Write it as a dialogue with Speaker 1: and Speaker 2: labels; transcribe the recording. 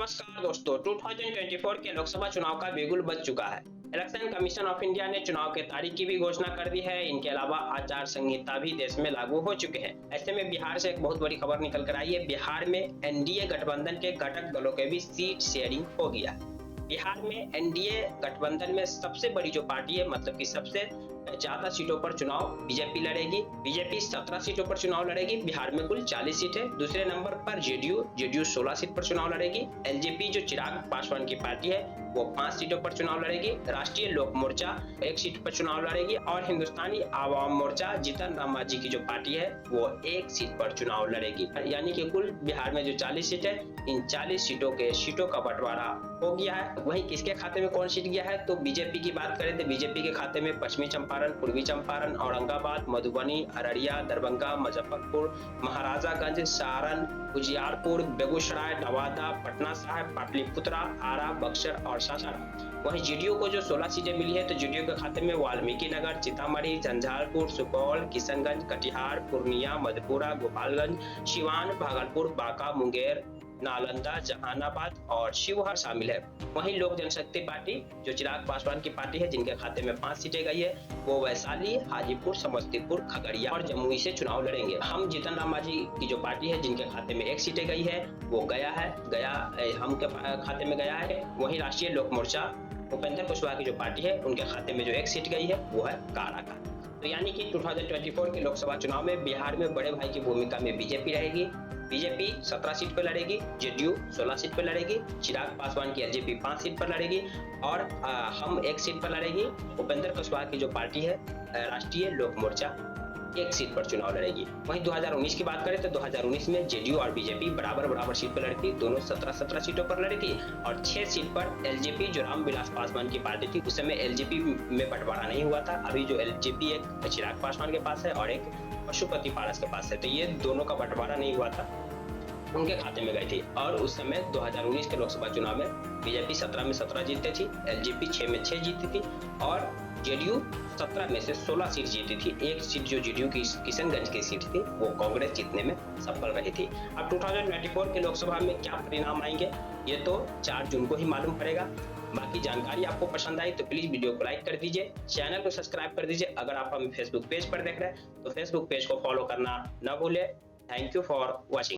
Speaker 1: नमस्कार दोस्तों, 2024 के लोकसभा चुनाव का बिगुल बज चुका है। इलेक्शन कमीशन ऑफ इंडिया ने चुनाव के तारीख की भी घोषणा कर दी है। इनके अलावा आचार संहिता भी देश में लागू हो चुके हैं। ऐसे में बिहार से एक बहुत बड़ी खबर निकल कर आई है। बिहार में एनडीए गठबंधन के घटक दलों के भी सीट शेयरिंग हो गया है। बिहार में एनडीए गठबंधन में सबसे बड़ी जो पार्टी है, मतलब कि सबसे ज्यादा सीटों पर चुनाव बीजेपी लड़ेगी। बीजेपी 17 सीटों पर चुनाव लड़ेगी। बिहार में कुल 40 सीट है। दूसरे नंबर पर जेडीयू 16 सीट पर चुनाव लड़ेगी। एलजेपी जो चिराग पासवान की पार्टी है वो 5 सीटों पर चुनाव लड़ेगी। राष्ट्रीय लोक मोर्चा 1 सीट पर चुनाव लड़ेगी और हिंदुस्तानी आवाम मोर्चा जीतन राम मांझी की जो पार्टी है वो 1 सीट पर चुनाव लड़ेगी। यानी कि कुल बिहार में जो 40 सीट है, इन 40 सीटों का बंटवारा हो गया है। वहीं किसके खाते में कौन सीट गया है, तो बीजेपी की बात करें तो बीजेपी के खाते में पश्चिमी चंपारण, पूर्वी चंपारण, औरंगाबाद, मधुबनी, अररिया, दरभंगा, मुजफ्फरपुर, महाराजागंज, सारण, उजियारपुर, बेगूसराय, नवादा, पटना साहिब, पाटलिपुत्रा, आरा, बक्सर और सासाराम। वहीं जेडीयू को जो 16 सीटें मिली है तो जेडीयू के खाते में वाल्मीकि नगर, सीतामढ़ी, झंझारपुर, सुपौल, किशनगंज, कटिहार, पूर्णिया, मधेपुरा, गोपालगंज, सिवान, भागलपुर, बांका, मुंगेर, नालंदा, जहानाबाद और शिवहर शामिल है। वहीं लोक जनशक्ति पार्टी जो चिराग पासवान की पार्टी है, जिनके खाते में 5 सीटें गई है, वो वैशाली, हाजीपुर, समस्तीपुर, खगड़िया और जमुई से चुनाव लड़ेंगे। हम जीतन राम मांझी की जो पार्टी है, जिनके खाते में 1 सीटें गई है, वो गया हम के खाते में गया है। वहीं राष्ट्रीय लोक मोर्चा उपेंद्र कुशवाहा की जो पार्टी है, उनके खाते में जो 1 सीट गई है वो है काराकाट। तो यानी कि 2024 के लोकसभा चुनाव में बिहार में बड़े भाई की भूमिका में बीजेपी रहेगी। बीजेपी 17 सीट पर लड़ेगी, जेडीयू 16 सीट पर लड़ेगी, चिराग पासवान की एलजेपी 5 सीट पर लड़ेगी और हम 1 सीट पर लड़ेगी। उपेंद्र कुशवाहा की जो पार्टी है राष्ट्रीय लोक मोर्चा 1 सीट पर चुनाव लड़ेगी। वहीं 2019 की बात करें तो 2019 में जेडीयू और बीजेपी बराबर सीट पर लड़ी थी। दोनों 17 सीटों पर लड़ी थी और 6 सीट पर एलजेपी जो रामविलास पासवान की पार्टी थी, उस समय एलजेपी में बंटवारा नहीं हुआ था। अभी जो एलजेपी एक चिराग पासवान के पास है और एक पशुपति पारस के पास है, तो ये दोनों का बंटवारा नहीं हुआ था, उनके खाते में गई थी। और उस समय 2019 के लोकसभा चुनाव में बीजेपी 17 में 17 जीतती थी, एलजेपी 6 में 6 जीती थी और जेडीयू 17 में से 16 सीट जीती थी। 1 सीट जो जेडीयू की किशनगंज की सीट थी वो कांग्रेस जीतने में सफल रही थी। अब 2024 के लोकसभा में क्या परिणाम आएंगे ये तो 4 जून को ही मालूम पड़ेगा। बाकी जानकारी आपको पसंद आई तो प्लीज वीडियो को लाइक कर दीजिए, चैनल को सब्सक्राइब कर दीजिए। अगर आप हमें फेसबुक पेज पर देख रहे हैं तो फेसबुक पेज को फॉलो करना न भूलें। Thank you for watching.